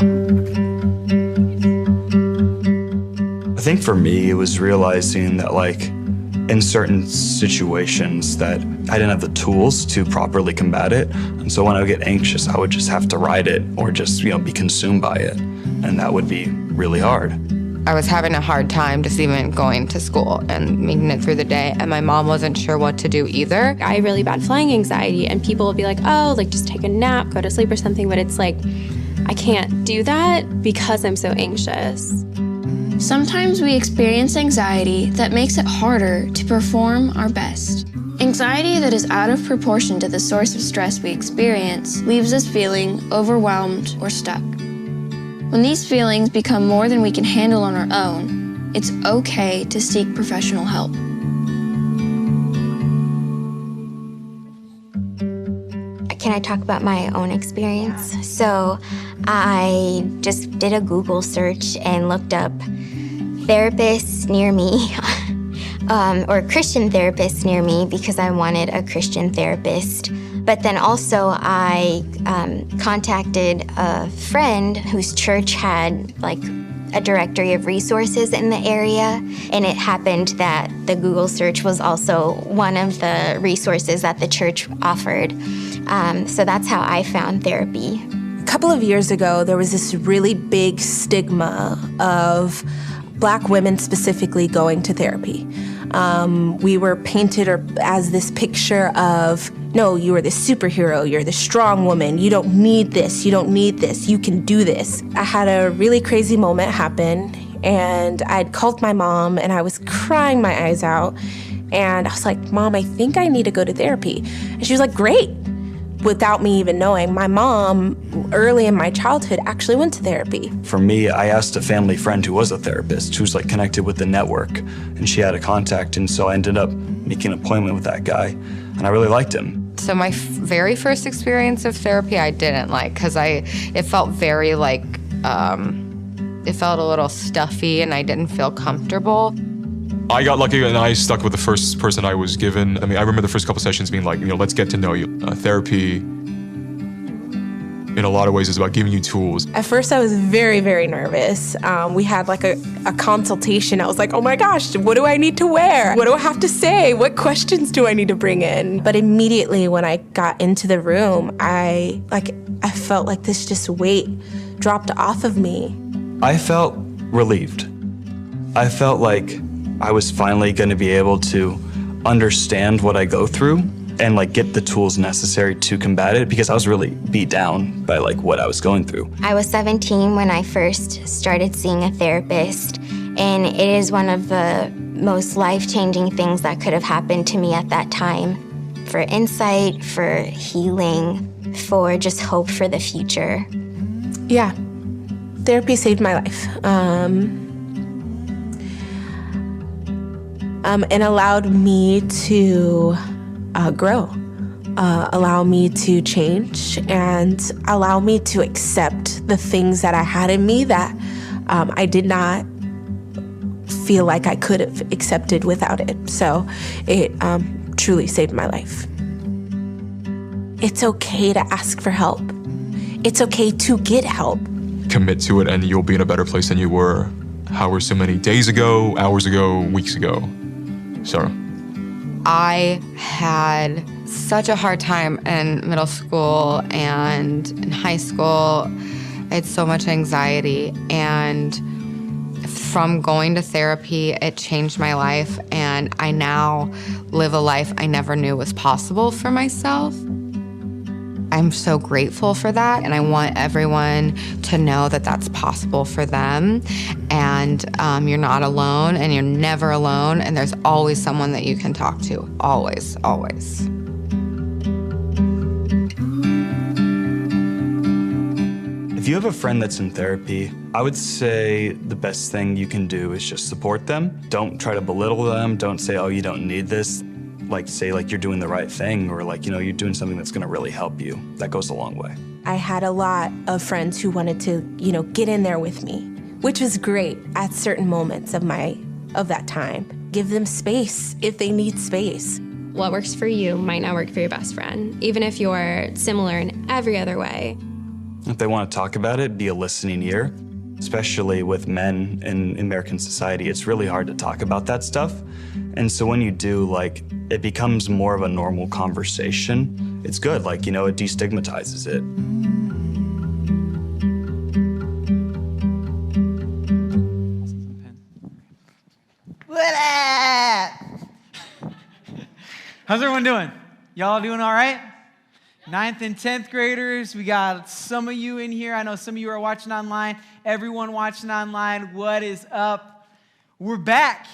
I think for me, it was realizing that like in certain situations that I didn't have the tools to properly combat it. And so when I would get anxious, I would just have to ride it or just, be consumed by it. And that would be really hard. I was having a hard time just even going to school and making it through the day, and my mom wasn't sure what to do either. I have really bad flying anxiety, and people will be like, oh, like just take a nap, go to sleep or something, but it's like, I can't do that because I'm so anxious. Sometimes we experience anxiety that makes it harder to perform our best. Anxiety that is out of proportion to the source of stress we experience leaves us feeling overwhelmed or stuck. When these feelings become more than we can handle on our own, it's okay to seek professional help. Can I talk about my own experience? So I just did a Google search and looked up therapists near me, or Christian therapists near me, because I wanted a Christian therapist. But then also I contacted a friend whose church had like a directory of resources in the area, and it happened that the Google search was also one of the resources that the church offered. So that's how I found therapy. A couple of years ago, there was this really big stigma of Black women specifically going to therapy. We were painted as this picture of, no, you are the superhero, you're the strong woman, you don't need this, you don't need this, you can do this. I had a really crazy moment happen, and I'd called my mom, and I was crying my eyes out, and I was like, Mom, I think I need to go to therapy. And she was like, great. Without me even knowing, my mom, early in my childhood, actually went to therapy. For me, I asked a family friend who was a therapist, who's like connected with the network, and she had a contact, and so I ended up making an appointment with that guy, and I really liked him. So my very first experience of therapy I didn't like, because it felt very like, it felt a little stuffy and I didn't feel comfortable. I got lucky and I stuck with the first person I was given. I mean, I remember the first couple sessions being like, let's get to know you. Therapy, in a lot of ways, is about giving you tools. At first, I was very, very nervous. We had like a consultation. I was like, oh my gosh, what do I need to wear? What do I have to say? What questions do I need to bring in? But immediately when I got into the room, I felt like this just weight dropped off of me. I felt relieved. I felt like I was finally going to be able to understand what I go through and like get the tools necessary to combat it, because I was really beat down by like what I was going through. I was 17 when I first started seeing a therapist, and it is one of the most life-changing things that could have happened to me at that time. For insight, for healing, for just hope for the future. Yeah, therapy saved my life. And allowed me to grow, allow me to change, and allow me to accept the things that I had in me that I did not feel like I could have accepted without it. So it truly saved my life. It's okay to ask for help. It's okay to get help. Commit to it and you'll be in a better place than you were however so many days ago, hours ago, weeks ago. Sarah. I had such a hard time in middle school and in high school. I had so much anxiety, and from going to therapy, it changed my life, and I now live a life I never knew was possible for myself. I'm so grateful for that, and I want everyone to know that that's possible for them. And you're not alone, and you're never alone, and there's always someone that you can talk to. Always, always. If you have a friend that's in therapy, I would say the best thing you can do is just support them. Don't try to belittle them. Don't say, oh, you don't need this. Like, say, like, you're doing the right thing, or like, you're doing something that's gonna really help you. That goes a long way. I had a lot of friends who wanted to, get in there with me, which was great at certain moments of that time. Give them space if they need space. What works for you might not work for your best friend, even if you're similar in every other way. If they want to talk about it, be a listening ear. Especially with men in American society, it's really hard to talk about that stuff. And so when you do, like, it becomes more of a normal conversation. It's good, like, you know, it destigmatizes it. What up? How's everyone doing? Y'all doing all right? 9th and 10th graders, we got some of you in here. I know some of you are watching online. Everyone watching online, what is up? We're back,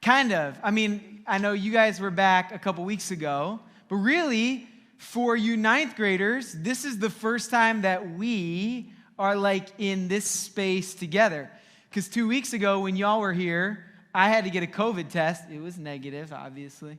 kind of. I mean, I know you guys were back a couple weeks ago, but really, for you 9th graders, this is the first time that we are like in this space together. Because 2 weeks ago when y'all were here, I had to get a COVID test. It was negative, obviously.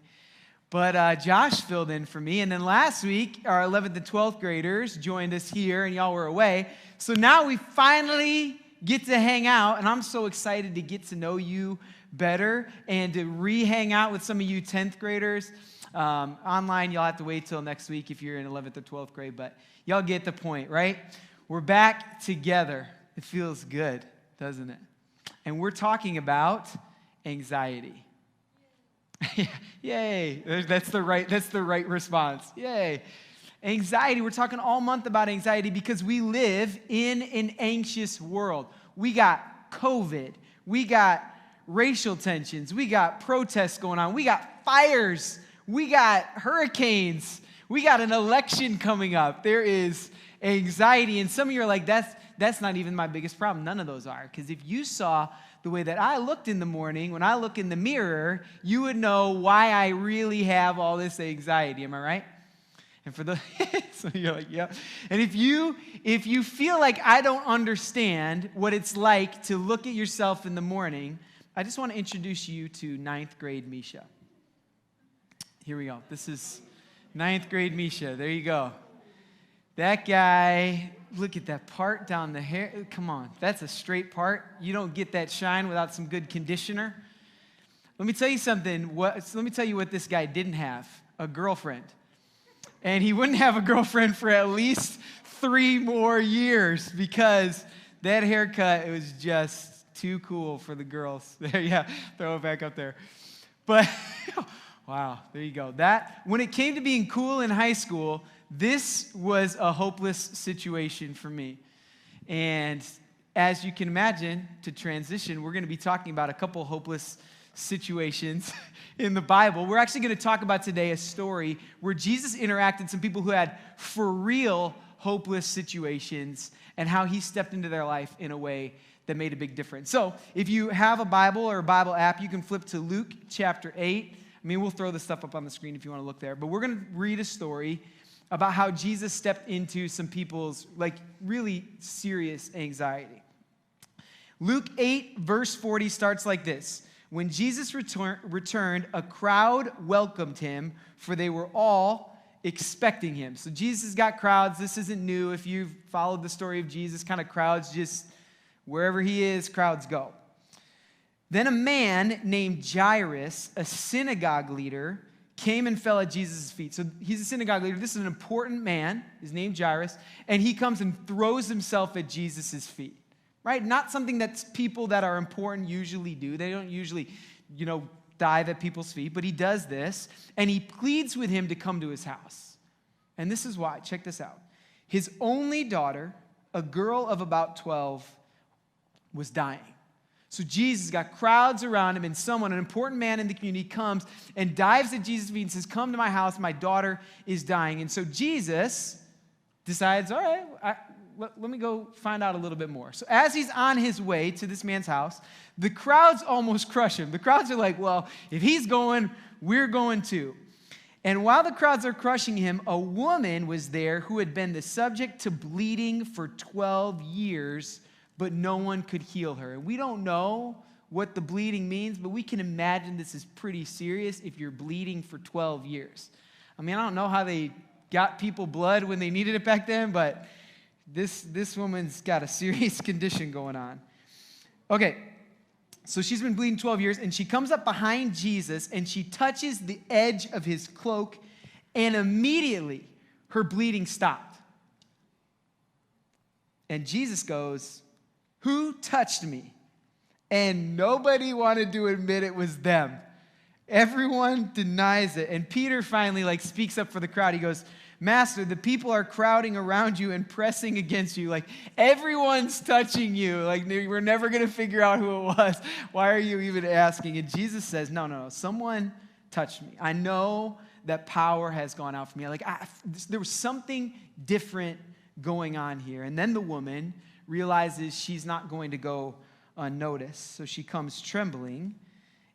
But Josh filled in for me. And then last week, our 11th and 12th graders joined us here, and y'all were away. So now we finally get to hang out, and I'm so excited to get to know you better and to re-hang out with some of you 10th graders. Online, y'all have to wait till next week if you're in 11th or 12th grade, but y'all get the point, right? We're back together. It feels good, doesn't it? And we're talking about anxiety. Yay. That's the right response. Yay. Anxiety. We're talking all month about anxiety because we live in an anxious world. We got COVID. We got racial tensions. We got protests going on. We got fires. We got hurricanes. We got an election coming up. There is anxiety. And some of you are like, that's not even my biggest problem. None of those are. Because if you saw the way that I looked in the morning, when I look in the mirror, you would know why I really have all this anxiety. Am I right? And for the so you're like, yeah. And if you feel like I don't understand what it's like to look at yourself in the morning, I just want to introduce you to 9th grade Misha. Here we go. This is 9th grade Misha. There you go. That guy, look at that part down the hair. Come on, that's a straight part. You don't get that shine without some good conditioner. Let me tell you something. Let me tell you what this guy didn't have, a girlfriend. And he wouldn't have a girlfriend for at least 3 more years because that haircut, it was just too cool for the girls. There, yeah, throw it back up there. But, wow, there you go. When it came to being cool in high school, this was a hopeless situation for me. And as you can imagine, to transition, we're going to be talking about a couple hopeless situations in the Bible. We're actually going to talk about today a story where Jesus interacted with some people who had for real hopeless situations and how he stepped into their life in a way that made a big difference. So if you have a Bible or a Bible app, you can flip to Luke chapter 8. I mean, we'll throw this stuff up on the screen if you want to look there. But we're going to read a story about how Jesus stepped into some people's, like, really serious anxiety. Luke 8, verse 40 starts like this. When Jesus returned, a crowd welcomed him, for they were all expecting him. So Jesus got crowds. This isn't new. If you've followed the story of Jesus, kind of crowds just, wherever he is, crowds go. Then a man named Jairus, a synagogue leader, came and fell at Jesus' feet. So he's a synagogue leader. This is an important man. His name's Jairus. And he comes and throws himself at Jesus' feet, right? Not something that people that are important usually do. They don't usually, dive at people's feet. But he does this. And he pleads with him to come to his house. And this is why. Check this out. His only daughter, a girl of about 12, was dying. So Jesus got crowds around him, and an important man in the community, comes and dives at Jesus' feet and says, "Come to my house, my daughter is dying." And so Jesus decides, all right, let me go find out a little bit more. So as he's on his way to this man's house, the crowds almost crush him. The crowds are like, well, if he's going, we're going too. And while the crowds are crushing him, a woman was there who had been the subject to bleeding for 12 years, but no one could heal her. We don't know what the bleeding means, but we can imagine this is pretty serious if you're bleeding for 12 years. I mean, I don't know how they got people blood when they needed it back then, but this woman's got a serious condition going on. Okay, so she's been bleeding 12 years, and she comes up behind Jesus, and she touches the edge of his cloak, and immediately her bleeding stopped. And Jesus goes, "Who touched me?" And nobody wanted to admit it was them. Everyone denies it. And Peter finally speaks up for the crowd. He goes, "Master, the people are crowding around you and pressing against you. Everyone's touching you. We're never going to figure out who it was. Why are you even asking?" And Jesus says, no, someone touched me. I know that power has gone out from me. There was something different going on here. And then the woman realizes she's not going to go unnoticed. So she comes trembling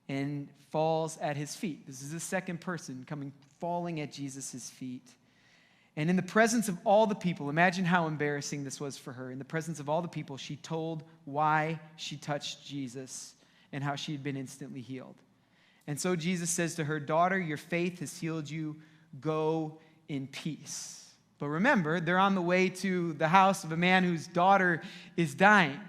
and falls at his feet. This is the second person falling at Jesus' feet. And in the presence of all the people, imagine how embarrassing this was for her. In the presence of all the people, she told why she touched Jesus and how she had been instantly healed. And so Jesus says to her, "Daughter, your faith has healed you. Go in peace." But remember, they're on the way to the house of a man whose daughter is dying.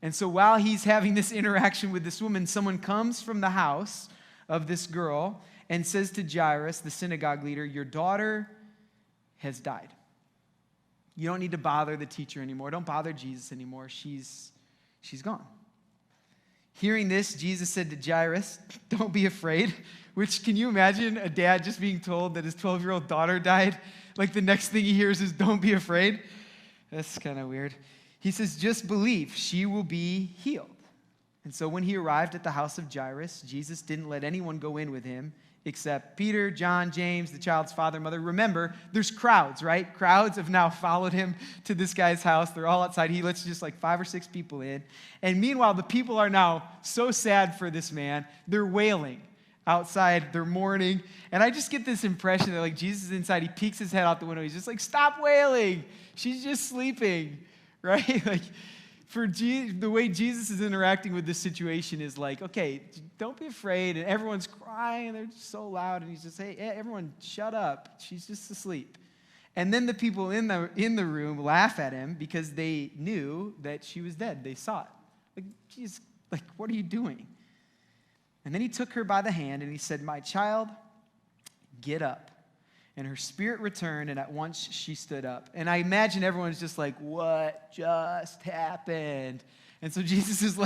And so while he's having this interaction with this woman, someone comes from the house of this girl and says to Jairus, the synagogue leader, "Your daughter has died. You don't need to bother the teacher anymore. Don't bother Jesus anymore. She's gone." Hearing this, Jesus said to Jairus, "Don't be afraid." Which, can you imagine a dad just being told that his 12-year-old daughter died? The next thing he hears is, "Don't be afraid." That's kind of weird. He says, "Just believe, she will be healed." And so when he arrived at the house of Jairus, Jesus didn't let anyone go in with him except Peter, John, James, the child's father and mother. Remember, there's crowds, right? Crowds have now followed him to this guy's house. They're all outside. He lets just 5 or 6 people in. And meanwhile, the people are now so sad for this man. They're wailing outside. They're mourning. And I just get this impression that Jesus is inside. He peeks his head out the window. He's just "Stop wailing. She's just sleeping," right? The way Jesus is interacting with this situation is "Okay, don't be afraid." And everyone's crying, and they're just so loud. And he's just, "Hey, everyone, shut up. She's just asleep." And then the people in the room laugh at him because they knew that she was dead. They saw it. "Geez, what are you doing?" And then he took her by the hand, and he said, "My child, get up." And her spirit returned, and at once she stood up. And I imagine everyone's just "What just happened?" And so Jesus is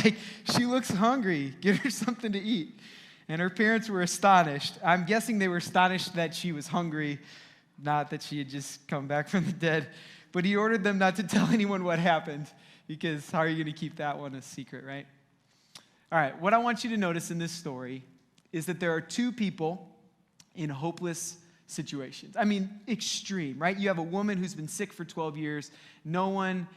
"She looks hungry. Give her something to eat." And her parents were astonished. I'm guessing they were astonished that she was hungry, not that she had just come back from the dead. But he ordered them not to tell anyone what happened, because how are you going to keep that one a secret, right? All right, what I want you to notice in this story is that there are 2 people in hopeless situations. Extreme, right? You have a woman who's been sick for 12 years. No one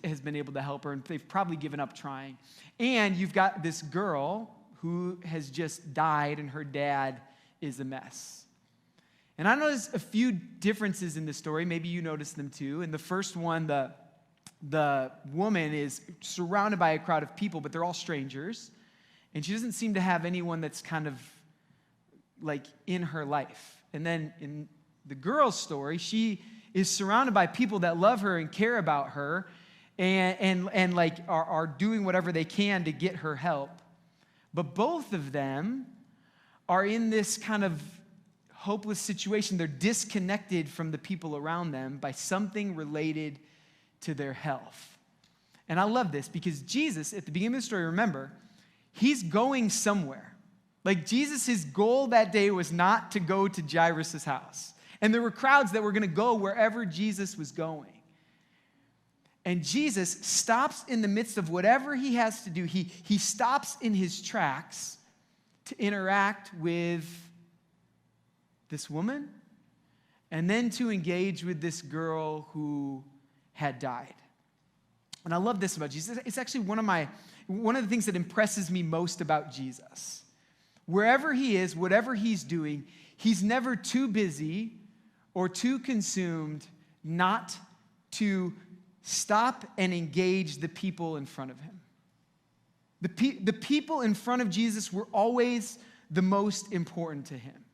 has been able to help her, and they've probably given up trying. And you've got this girl who has just died, and her dad is a mess. And I noticed a few differences in the story. Maybe you noticed them too. In the first one, the woman is surrounded by a crowd of people, but they're all strangers. And she doesn't seem to have anyone that's kind of in her life. And then in the girl's story, she is surrounded by people that love her and care about her and are doing whatever they can to get her help. But both of them are in this kind of hopeless situation. They're disconnected from the people around them by something related to their health. And I love this because Jesus, at the beginning of the story, remember, he's going somewhere. Jesus, his goal that day was not to go to Jairus' house. And there were crowds that were going to go wherever Jesus was going. And Jesus stops in the midst of whatever he has to do. He stops in his tracks to interact with this woman and then to engage with this girl who had died. And I love this about Jesus. It's actually one of the things that impresses me most about Jesus. Wherever he is, whatever he's doing, he's never too busy or too consumed not to stop and engage the people in front of him. The people in front of Jesus were always the most important to him.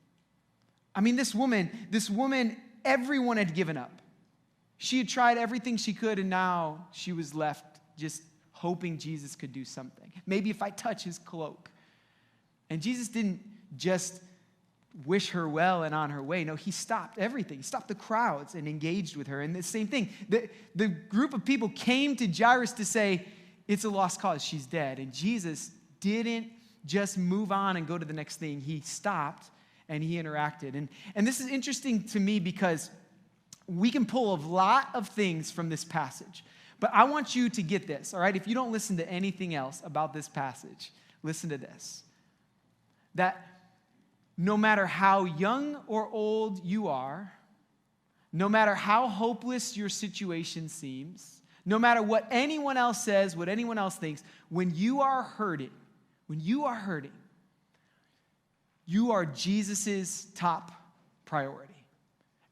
This woman, everyone had given up. She had tried everything she could, and now she was left just hoping Jesus could do something. Maybe if I touch his cloak. And Jesus didn't just wish her well and on her way. No, he stopped everything. He stopped the crowds and engaged with her. And the same thing, the group of people came to Jairus to say, it's a lost cause, she's dead. And Jesus didn't just move on and go to the next thing. He stopped and he interacted. And this is interesting to me because we can pull a lot of things from this passage. But I want you to get this, all right? If you don't listen to anything else about this passage, listen to this. That no matter how young or old you are, no matter how hopeless your situation seems, no matter what anyone else says, what anyone else thinks, when you are hurting, you are Jesus' top priority.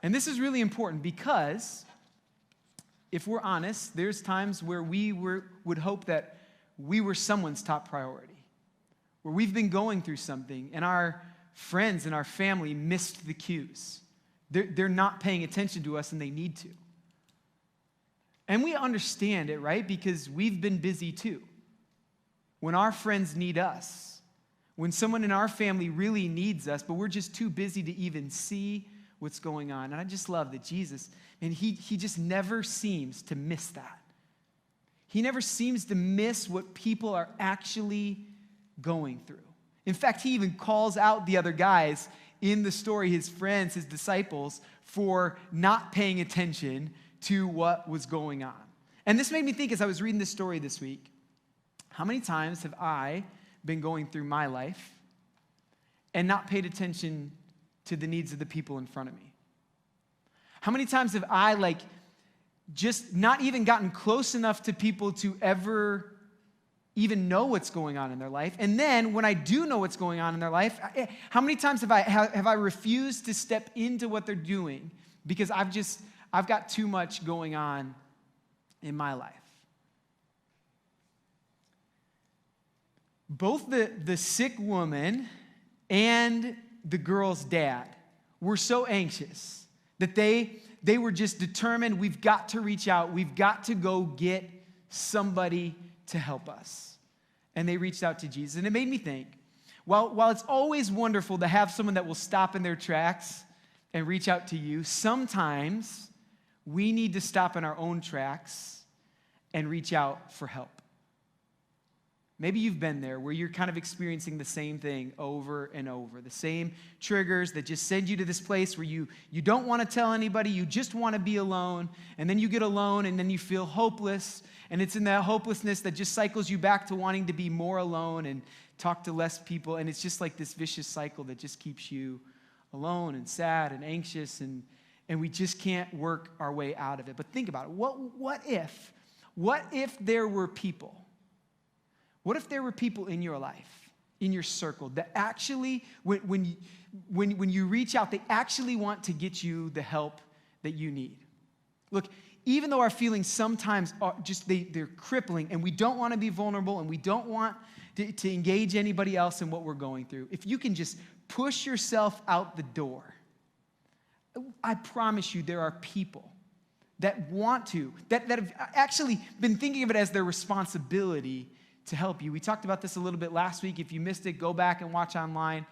And this is really important because if we're honest, there's times where we would hope that we were someone's top priority, where we've been going through something and our friends and our family missed the cues. They're not paying attention to us and they need to. And we understand it, right? Because we've been busy too. When our friends need us, when someone in our family really needs us, but we're just too busy to even see what's going on. And I just love that Jesus, and he just never seems to miss that. He never seems to miss what people are actually going through. In fact, he even calls out the other guys in the story, his friends, his disciples, for not paying attention to what was going on. And this made me think as I was reading this story this week, how many times have I been going through my life and not paid attention to the needs of the people in front of me? How many times have I just not even gotten close enough to people to ever even know what's going on in their life? And then when I do know what's going on in their life, how many times have I refused to step into what they're doing because I've got too much going on in my life? Both the sick woman and the girl's dad were so anxious that they were just determined, we've got to reach out, we've got to go get somebody to help us. And they reached out to Jesus. And it made me think, while it's always wonderful to have someone that will stop in their tracks and reach out to you, sometimes we need to stop in our own tracks and reach out for help. Maybe you've been there where you're kind of experiencing the same thing over and over, the same triggers that just send you to this place where you don't want to tell anybody, you just want to be alone, and then you get alone and then you feel hopeless, and it's in that hopelessness that just cycles you back to wanting to be more alone and talk to less people, and it's just like this vicious cycle that just keeps you alone and sad and anxious, and we just can't work our way out of it. But think about it. What if there were people? What if there were people in your life, in your circle, that actually, when you reach out, they actually want to get you the help that you need? Look, even though our feelings sometimes are they're crippling, and we don't want to be vulnerable, and we don't want to engage anybody else in what we're going through, if you can just push yourself out the door, I promise you there are people that want to, that have actually been thinking of it as their responsibility to help you. We talked about this a little bit last week. If you missed it, go back and watch online.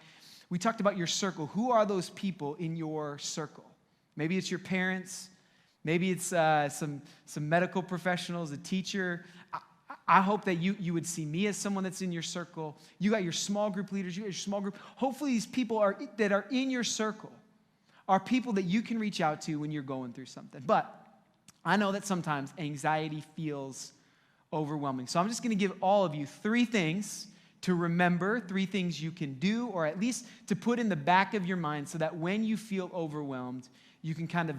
We talked about your circle. Who are those people in your circle? Maybe it's your parents. Maybe it's some medical professionals, a teacher. I hope that you would see me as someone that's in your circle. You got your small group leaders. You got your small group. Hopefully these people that are in your circle are people that you can reach out to when you're going through something. But I know that sometimes anxiety feels overwhelming. So I'm just going to give all of you 3 things to remember, 3 things you can do, or at least to put in the back of your mind so that when you feel overwhelmed, you can kind of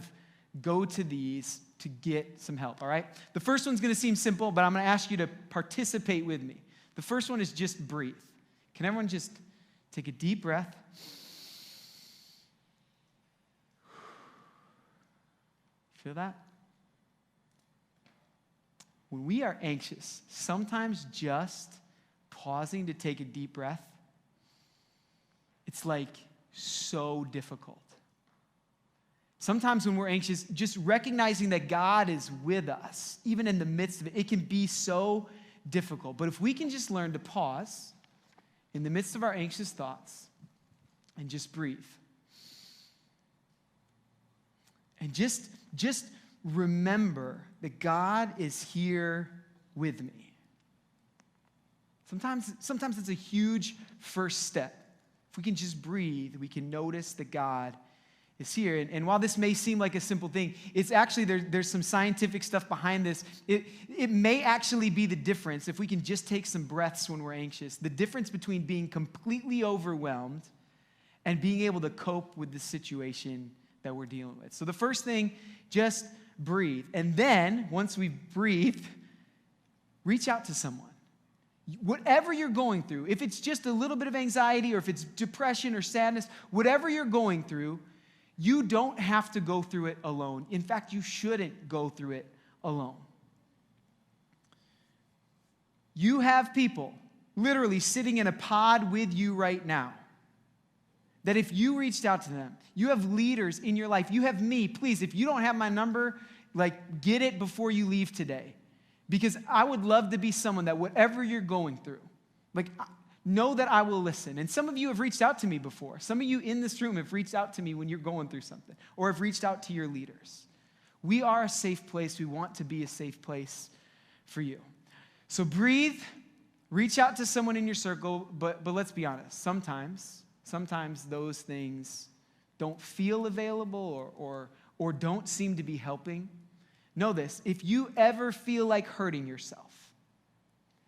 go to these to get some help, all right? The first one's going to seem simple, but I'm going to ask you to participate with me. The first one is just breathe. Can everyone just take a deep breath? Feel that? When we are anxious, sometimes just pausing to take a deep breath, it's so difficult. Sometimes when we're anxious, just recognizing that God is with us, even in the midst of it, it can be so difficult. But if we can just learn to pause in the midst of our anxious thoughts and just breathe. And just remember that God is here with me. Sometimes it's a huge first step. If we can just breathe, we can notice that God is here. And while this may seem like a simple thing, it's actually, there's some scientific stuff behind this. It may actually be the difference, if we can just take some breaths when we're anxious, the difference between being completely overwhelmed and being able to cope with the situation that we're dealing with. So the first thing, just breathe. And then, once we've breathed, reach out to someone. Whatever you're going through, if it's just a little bit of anxiety or if it's depression or sadness, whatever you're going through, you don't have to go through it alone. In fact, you shouldn't go through it alone. You have people literally sitting in a pod with you right now that if you reached out to them, you have leaders in your life. You have me. Please, if you don't have my number, get it before you leave today. Because I would love to be someone that whatever you're going through, know that I will listen. And some of you have reached out to me before. Some of you in this room have reached out to me when you're going through something, or have reached out to your leaders. We are a safe place. We want to be a safe place for you. So breathe, reach out to someone in your circle, but let's be honest. Sometimes those things don't feel available or don't seem to be helping. Know this, if you ever feel like hurting yourself,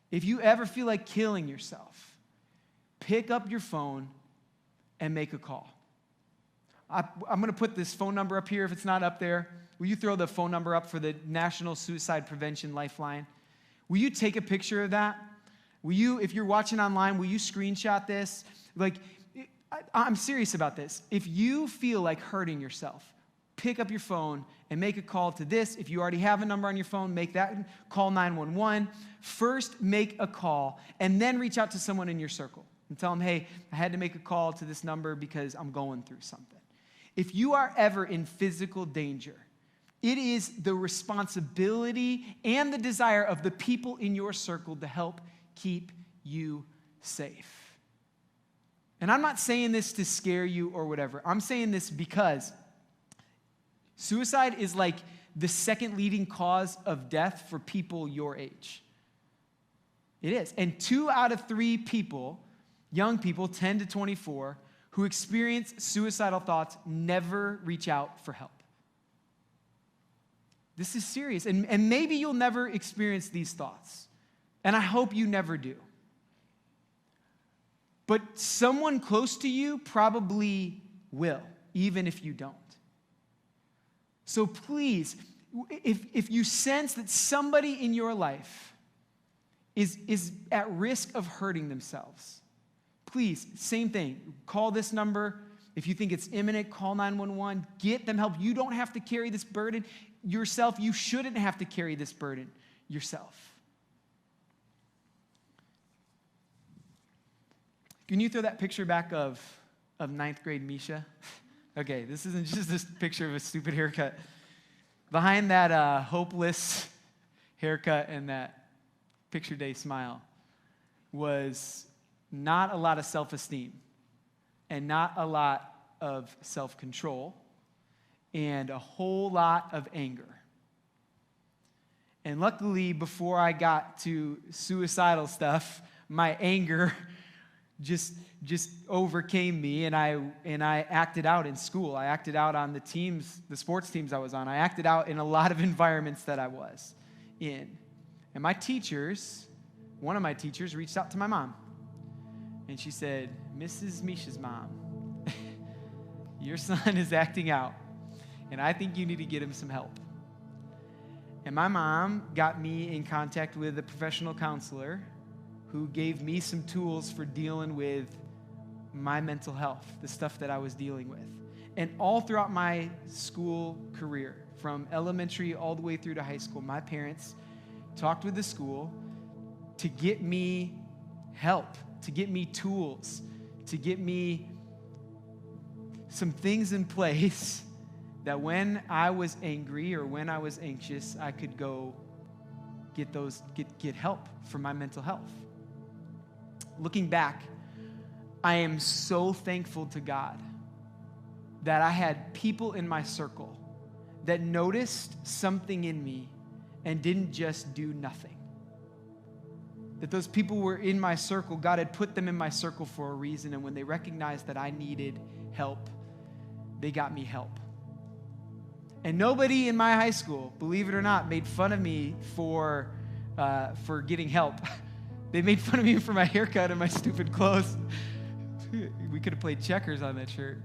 if you ever feel like killing yourself, pick up your phone and make a call. I'm going to put this phone number up here if it's not up there. Will you throw the phone number up for the National Suicide Prevention Lifeline? Will you take a picture of that? Will you, if you're watching online, will you screenshot this? I'm serious about this. If you feel like hurting yourself, pick up your phone and make a call to this. If you already have a number on your phone, make that, call 911. First, make a call, and then reach out to someone in your circle and tell them, hey, I had to make a call to this number because I'm going through something. If you are ever in physical danger, it is the responsibility and the desire of the people in your circle to help keep you safe. And I'm not saying this to scare you or whatever. I'm saying this because suicide is like the second leading cause of death for people your age. It is. And 2 out of 3 people, young people, 10 to 24, who experience suicidal thoughts never reach out for help. This is serious. And maybe you'll never experience these thoughts. And I hope you never do. But someone close to you probably will, even if you don't. So please, if you sense that somebody in your life is at risk of hurting themselves, please, same thing. Call this number. If you think it's imminent, call 911. Get them help. You don't have to carry this burden yourself. You shouldn't have to carry this burden yourself. Can you throw that picture back of 9th grade Misha? Okay, this isn't just this picture of a stupid haircut. Behind that hopeless haircut and that picture day smile was not a lot of self-esteem and not a lot of self-control and a whole lot of anger. And luckily, before I got to suicidal stuff, my anger just overcame me, and I acted out in school. I acted out on the sports teams I was on. I acted out in a lot of environments that I was in. And one of my teachers reached out to my mom, and she said, Mrs. Misha's mom, your son is acting out, and I think you need to get him some help. And my mom got me in contact with a professional counselor who gave me some tools for dealing with my mental health, the stuff that I was dealing with. And all throughout my school career, from elementary all the way through to high school, my parents talked with the school to get me help, to get me tools, to get me some things in place that when I was angry or when I was anxious, I could go get help for my mental health. Looking back, I am so thankful to God that I had people in my circle that noticed something in me and didn't just do nothing. That those people were in my circle, God had put them in my circle for a reason, and when they recognized that I needed help, they got me help. And nobody in my high school, believe it or not, made fun of me for getting help. They made fun of me for my haircut and my stupid clothes. We could have played checkers on that shirt.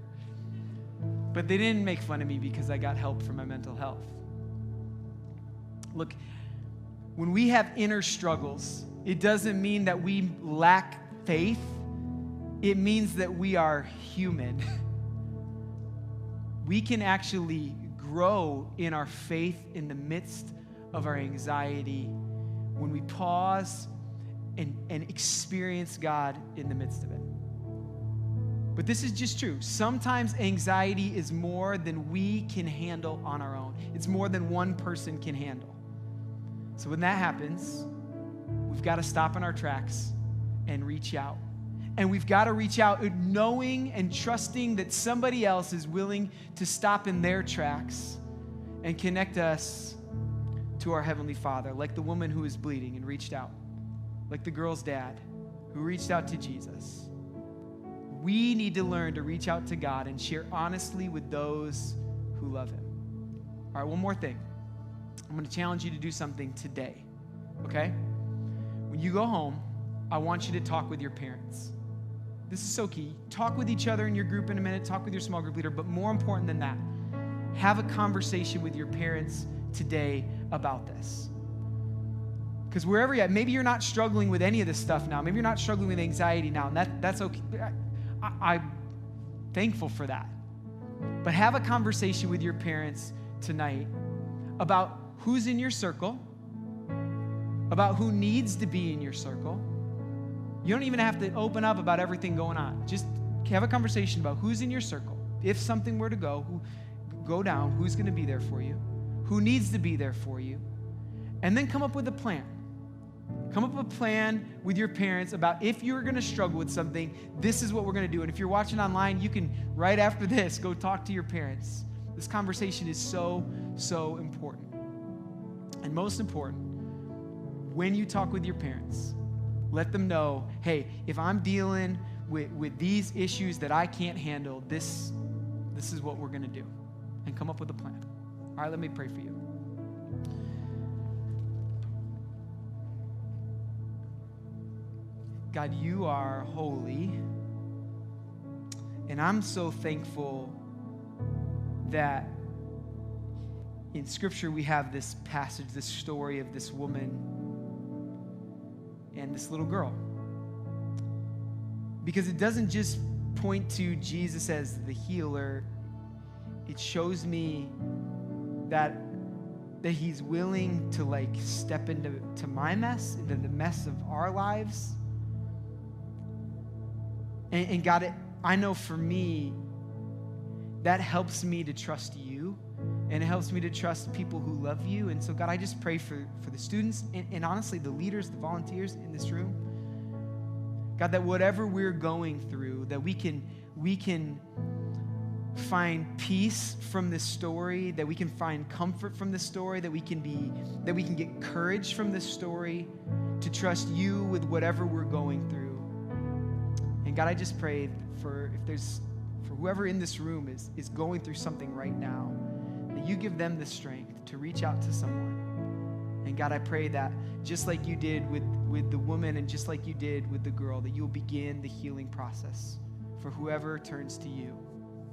But they didn't make fun of me because I got help for my mental health. Look, when we have inner struggles, it doesn't mean that we lack faith. It means that we are human. We can actually grow in our faith in the midst of our anxiety when we pause and experience God in the midst of it. But this is just true. Sometimes anxiety is more than we can handle on our own. It's more than one person can handle. So when that happens, we've got to stop in our tracks and reach out. And we've got to reach out knowing and trusting that somebody else is willing to stop in their tracks and connect us to our Heavenly Father, like the woman who was bleeding and reached out, like the girl's dad who reached out to Jesus. We need to learn to reach out to God and share honestly with those who love Him. All right, one more thing. I'm going to challenge you to do something today, okay? When you go home, I want you to talk with your parents. This is so key. Talk with each other in your group in a minute. Talk with your small group leader. But more important than that, have a conversation with your parents today about this. Because wherever you're at, maybe you're not struggling with any of this stuff now. Maybe you're not struggling with anxiety now, and that's okay. I'm thankful for that. But have a conversation with your parents tonight about who's in your circle, about who needs to be in your circle. You don't even have to open up about everything going on. Just have a conversation about who's in your circle. If something were to go down, who's going to be there for you? Who needs to be there for you? And then come up with a plan. Come up with a plan with your parents about if you're going to struggle with something, this is what we're going to do. And if you're watching online, you can, right after this, go talk to your parents. This conversation is so, so important. And most important, when you talk with your parents, let them know, hey, if I'm dealing with these issues that I can't handle, this is what we're going to do. And come up with a plan. All right, let me pray for you. God, you are holy, and I'm so thankful that in Scripture we have this passage, this story of this woman and this little girl. Because it doesn't just point to Jesus as the healer, it shows me that He's willing to step into my mess, into the mess of our lives. And God, I know for me, that helps me to trust you, and it helps me to trust people who love you. And so, God, I just pray for the students and honestly, the leaders, the volunteers in this room. God, that whatever we're going through, that we can find peace from this story, that we can find comfort from this story, that we can get courage from this story to trust you with whatever we're going through. And God, I just pray for whoever in this room is going through something right now, that you give them the strength to reach out to someone. And God, I pray that just like you did with the woman and just like you did with the girl, that you'll begin the healing process for whoever turns to you.